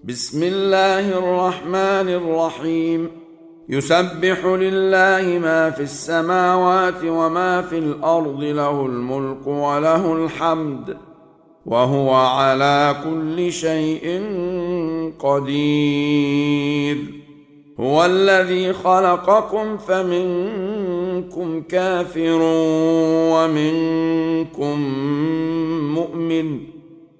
بسم الله الرحمن الرحيم. يسبح لله ما في السماوات وما في الأرض، له الملك وله الحمد، وهو على كل شيء قدير. هو الذي خلقكم فمنكم كافر ومنكم مؤمن،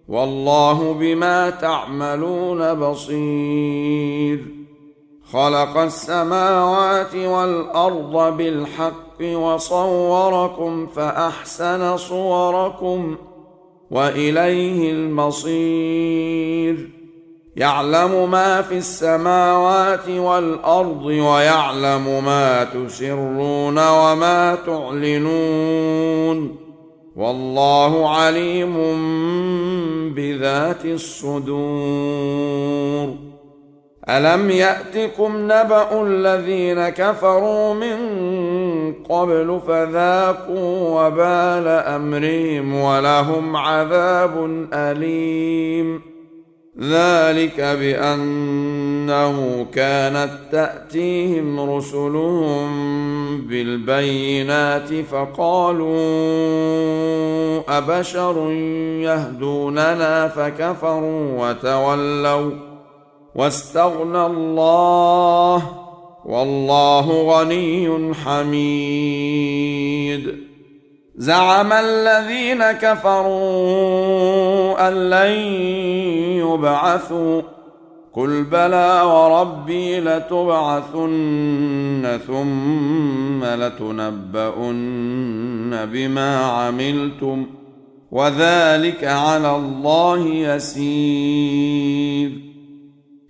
والله بما تعملون بصير. خلق السماوات والأرض بالحق وصوركم فأحسن صوركم وإليه المصير. يعلم ما في السماوات والأرض ويعلم ما تسرون وما تعلنون، والله عليم بذات الصدور. ألم يأتكم نبأ الذين كفروا من قبل فذاقوا وبال أمرهم ولهم عذاب أليم. ذلك بأنه كانت تأتيهم رسلهم بالبينات فقالوا أبشر يهدوننا فكفروا وتولوا واستغنى الله، والله غني حميد. زعم الذين كفروا أن لن يبعثوا، قل بلى وربي لتبعثن ثم لتنبؤن بما عملتم، وذلك على الله يسير.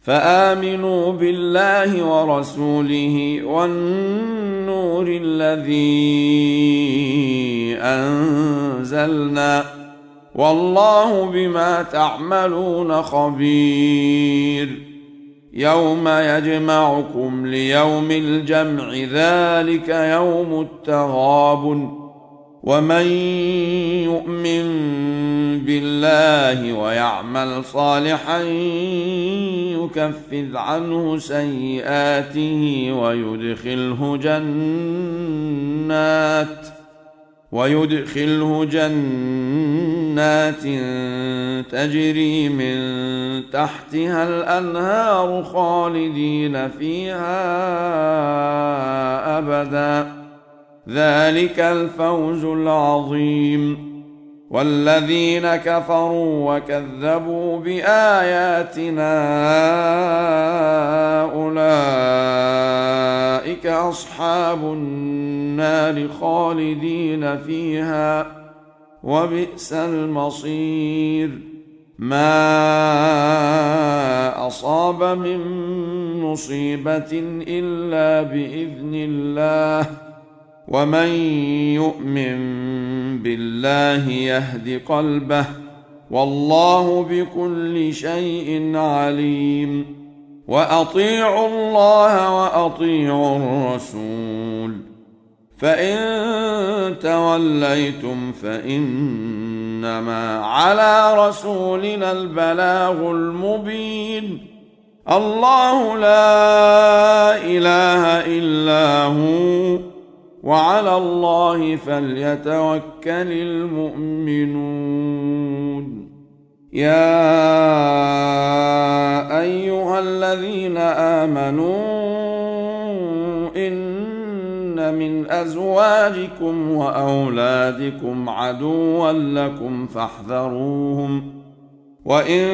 فآمنوا بالله ورسوله والنور الذي أنزلنا، والله بما تعملون خبير. يوم يجمعكم ليوم الجمع، ذلك يوم التغابن. ومن يؤمن بالله ويعمل صالحا يكفر عنه سيئاته ويدخله جنات تجري من تحتها الأنهار خالدين فيها أبدا، ذلك الفوز العظيم. والذين كفروا وكذبوا بآياتنا أولئك أصحاب النار خالدين فيها، وبئس المصير. ما أصاب من مصيبة إلا بإذن الله، ومن يؤمن بالله يهد قلبه، والله بكل شيء عليم. وأطيعوا الله وأطيعوا الرسول، فإن توليتم فإنما على رسولنا البلاغ المبين. الله لا إله إلا هو، وعلى الله فليتوكل المؤمنون. يا أيها الذين آمنوا إن من أزواجكم وأولادكم عدوا لكم فاحذروهم، وإن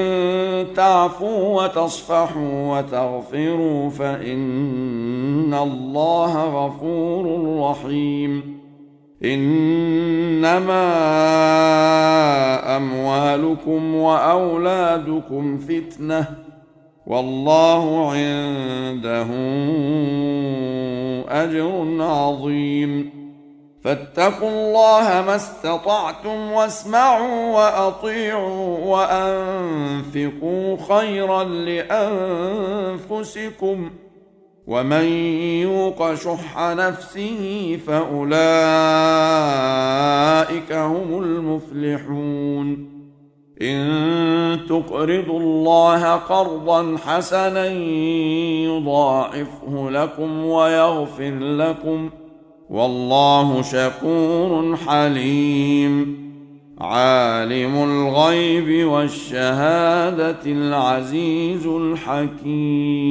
تعفوا وتصفحوا وتغفروا فإن الله غفور رحيم. إنما أموالكم وأولادكم فتنة، والله عنده أجر عظيم. فاتقوا الله ما استطعتم واسمعوا وأطيعوا وأنفقوا خيرا لأنفسكم، ومن يوق شح نفسه فأولئك هم المفلحون. إن تقرضوا الله قرضا حسنا يضاعفه لكم ويغفر لكم، والله شكور حليم. عالم الغيب والشهادة العزيز الحكيم.